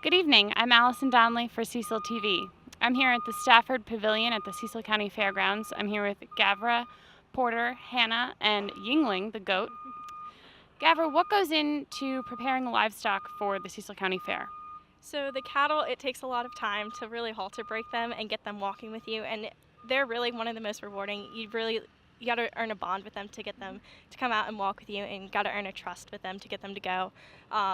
Good evening. I'm Allison Donnelly for Cecil TV. I'm here at the Stafford Pavilion at the Cecil County Fairgrounds. I'm here with Gavra, Porter, Hannah, and Yingling, the goat. Gavra, what goes into preparing livestock for the Cecil County Fair? So the cattle, it takes a lot of time to really halter break them and get them walking with you, and they're really one of the most rewarding. You got to earn a bond with them to get them to come out and walk with you, and got to earn a trust with them to get them to go.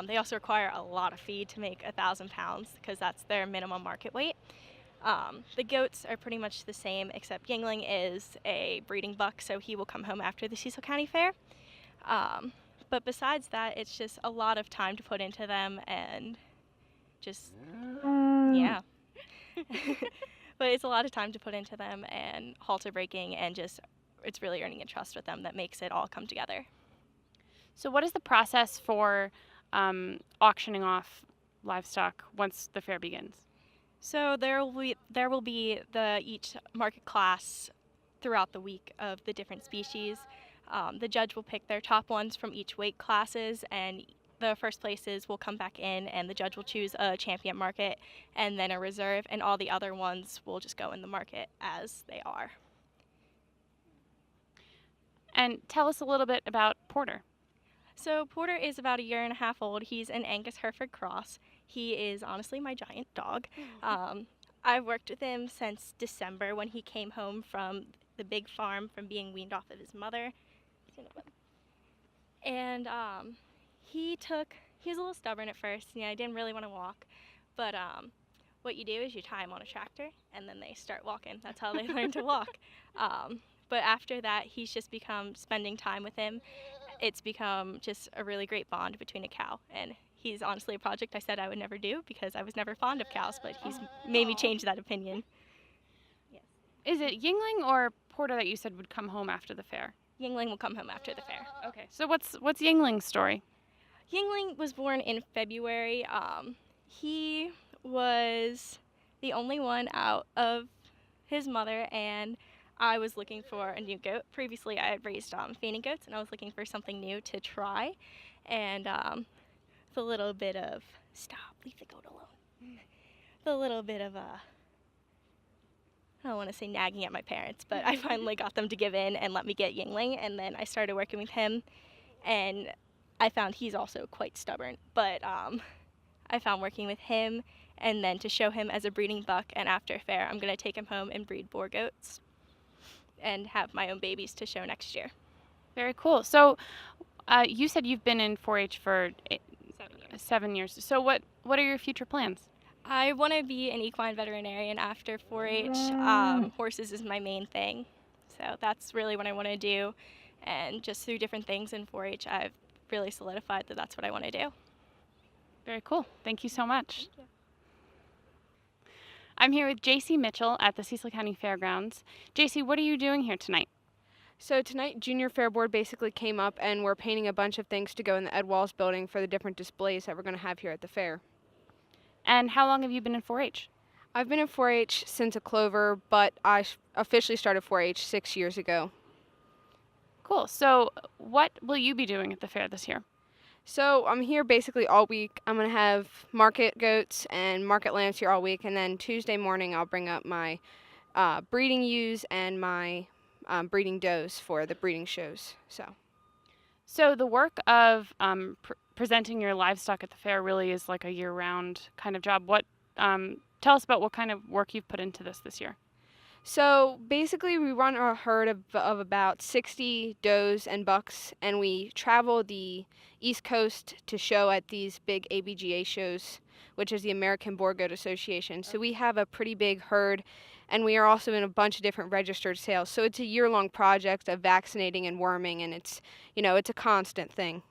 They also require a lot of feed to make 1,000 pounds because that's their minimum market weight. The goats are pretty much the same, except Yingling is a breeding buck, so he will come home after the Cecil County Fair. But besides that, it's just a lot of time to put into them and just, yeah. But it's a lot of time to put into them and halter breaking, and just it's really earning a trust with them that makes it all come together. So what is the process for auctioning off livestock once the fair begins? So there will be each market class throughout the week of the different species. The judge will pick their top ones from each weight classes, and the first places will come back in, and the judge will choose a champion market and then a reserve, and all the other ones will just go in the market as they are. And tell us a little bit about Porter. So Porter is about 1.5 years old. He's an Angus Hereford cross. He is honestly my giant dog. I've worked with him since December when he came home from the big farm from being weaned off of his mother. And he was a little stubborn at first. I didn't really want to walk, but what you do is you tie him on a tractor, and then they start walking. That's how they learn to walk. But after that, he's just become spending time with him. It's become just a really great bond between a cow, and he's honestly a project I said I would never do because I was never fond of cows, but he's made me change that opinion. Yes. Is it Yingling or Porter that you said would come home after the fair? Yingling will come home after the fair. Okay, so what's Yingling's story? Yingling was born in February. He was the only one out of his mother, and I was looking for a new goat. Previously, I had raised fainting goats, and I was looking for something new to try. And with a little bit of, stop, leave the goat alone. With a little bit of I don't want to say nagging at my parents, but I finally got them to give in and let me get Yingling, and then I started working with him, and I found he's also quite stubborn, but I found working with him, and then to show him as a breeding buck, and after fair, I'm going to take him home and breed boar goats and have my own babies to show next year. Very cool. So you said you've been in 4-H for 7 years. So what are your future plans? I want to be an equine veterinarian after 4-H. Horses is my main thing, so that's really what I want to do, and just through different things in 4-H, I've really solidified that that's what I want to do. Very cool. Thank you so much. Thank you. I'm here with JC Mitchell at the Cecil County Fairgrounds. JC, what are you doing here tonight? So tonight, Junior Fair Board basically came up, and we're painting a bunch of things to go in the Ed Walls building for the different displays that we're going to have here at the fair. And how long have you been in 4-H? I've been in 4-H since a clover, but I officially started 4-H 6 years ago. Cool. So what will you be doing at the fair this year? So I'm here basically all week. I'm going to have market goats and market lambs here all week, and then Tuesday morning I'll bring up my breeding ewes and my breeding does for the breeding shows. So the work of presenting your livestock at the fair really is like a year-round kind of job. Tell us about what kind of work you've put into this year. So basically we run a herd of about 60 does and bucks, and we travel the East Coast to show at these big ABGA shows, which is the American Boar Goat Association. So we have a pretty big herd, and we are also in a bunch of different registered sales. So it's a year-long project of vaccinating and worming, and it's a constant thing.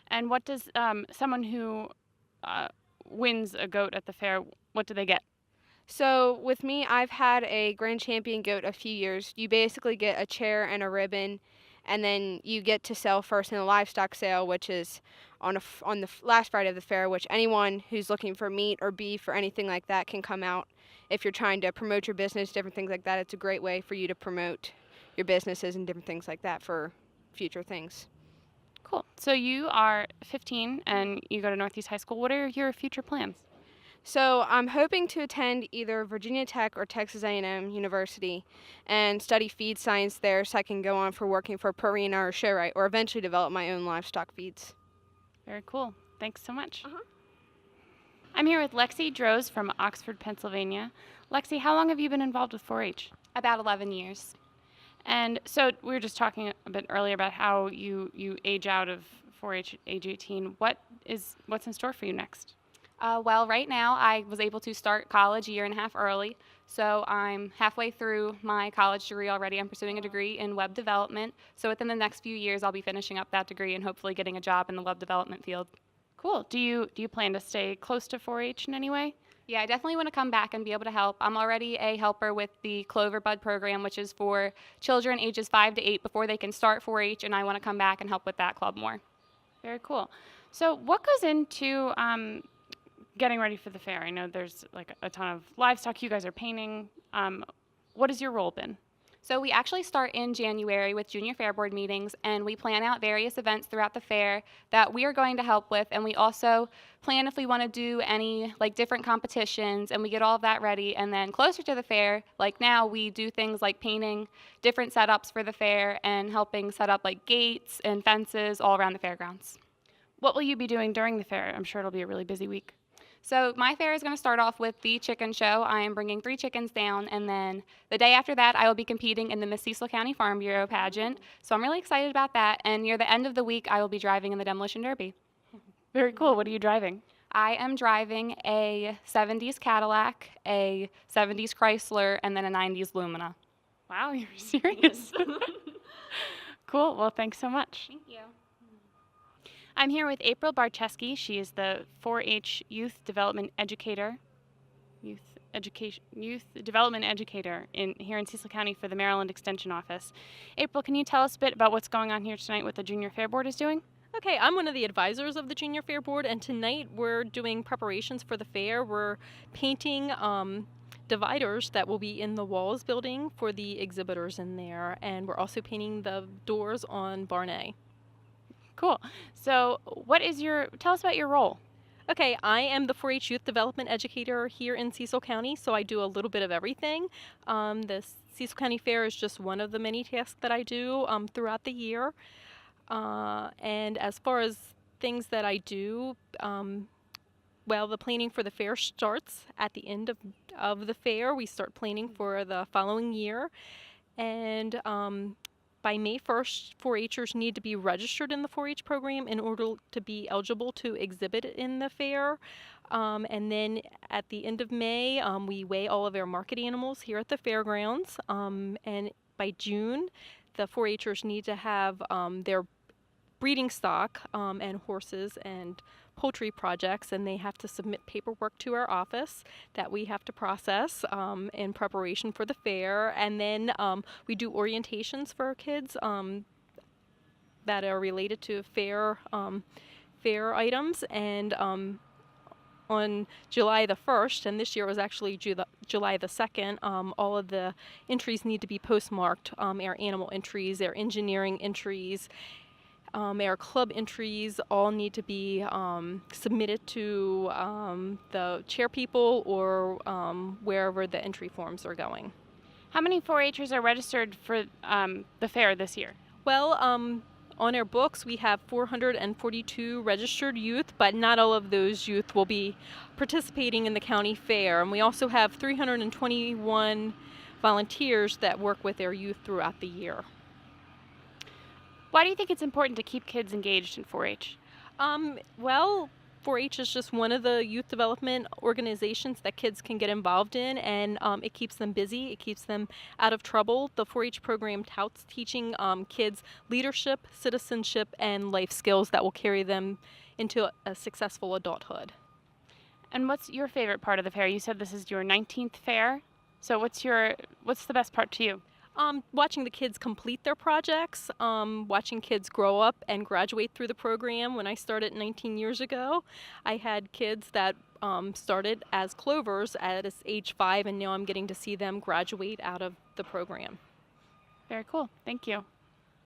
And what does someone who wins a goat at the fair, what do they get? So with me, I've had a grand champion goat a few years. You basically get a chair and a ribbon, and then you get to sell first in a livestock sale, which is on the last Friday of the fair, which anyone who's looking for meat or beef or anything like that can come out. If you're trying to promote your business, different things like that, it's a great way for you to promote your businesses and different things like that for future things. Cool. So you are 15 and you go to Northeast High School. What are your future plans? So I'm hoping to attend either Virginia Tech or Texas A&M University and study feed science there so I can go on for working for Purina or Showrite or eventually develop my own livestock feeds. Very cool. Thanks so much. Uh-huh. I'm here with Lexi Droz from Oxford, Pennsylvania. Lexi, how long have you been involved with 4-H? About 11 years. And so we were just talking a bit earlier about how you age out of 4-H at age 18. What's in store for you next? Well, right now I was able to start college a year and a half early, so I'm halfway through my college degree already. I'm pursuing a degree in web development, so within the next few years I'll be finishing up that degree and hopefully getting a job in the web development field. Cool. Do you plan to stay close to 4-H in any way? Yeah, I definitely want to come back and be able to help. I'm already a helper with the Clover Bud program, which is for children ages 5 to 8 before they can start 4-H, and I want to come back and help with that club more. Very cool. So what goes into getting ready for the fair? I know there's like a ton of livestock you guys are painting. What has your role been? So we actually start in January with junior fair board meetings, and we plan out various events throughout the fair that we are going to help with, and we also plan if we want to do any like different competitions, and we get all of that ready. And then closer to the fair, like now, we do things like painting different setups for the fair and helping set up like gates and fences all around the fairgrounds. What will you be doing during the fair? I'm sure it'll be a really busy week. So my fair is going to start off with the chicken show. I am bringing 3 chickens down, and then the day after that, I will be competing in the Miss Cecil County Farm Bureau pageant. So I'm really excited about that. And near the end of the week, I will be driving in the Demolition Derby. Very cool. What are you driving? I am driving a 70s Cadillac, a 70s Chrysler, and then a 90s Lumina. Wow, you're serious. Cool. Well, thanks so much. Thank you. I'm here with April Barcheski. She is the 4-H Youth Development Educator, Youth Development Educator here in Cecil County for the Maryland Extension Office. April, can you tell us a bit about what's going on here tonight, what the Junior Fair Board is doing? Okay, I'm one of the advisors of the Junior Fair Board, and tonight we're doing preparations for the fair. We're painting dividers that will be in the walls building for the exhibitors in there, and we're also painting the doors on Barn A. Cool. So tell us about your role. Okay, I am the 4-H Youth Development Educator here in Cecil County, so I do a little bit of everything. The Cecil County Fair is just one of the many tasks that I do throughout the year. And as far as things that I do, well, the planning for the fair starts at the end of the fair. We start planning for the following year. And by May 1st, 4-Hers need to be registered in the 4-H program in order to be eligible to exhibit in the fair. And then at the end of May, we weigh all of our market animals here at the fairgrounds. And by June, the 4-Hers need to have their breeding stock and horses and poultry projects, and they have to submit paperwork to our office that we have to process in preparation for the fair. And then we do orientations for our kids that are related to fair items. And on July the 1st, and this year was actually July the 2nd, all of the entries need to be postmarked, our animal entries, our engineering entries, our club entries all need to be submitted to the chair people or wherever the entry forms are going. How many 4-Hers are registered for the fair this year? Well, on our books we have 442 registered youth, but not all of those youth will be participating in the county fair. And we also have 321 volunteers that work with our youth throughout the year. Why do you think it's important to keep kids engaged in 4-H? Well, 4-H is just one of the youth development organizations that kids can get involved in, and it keeps them busy, it keeps them out of trouble. The 4-H program touts teaching kids leadership, citizenship, and life skills that will carry them into a successful adulthood. And what's your favorite part of the fair? You said this is your 19th fair, so what's the best part to you? Watching the kids complete their projects, watching kids grow up and graduate through the program. When I started 19 years ago, I had kids that started as clovers at age 5, and now I'm getting to see them graduate out of the program. Very cool. Thank you.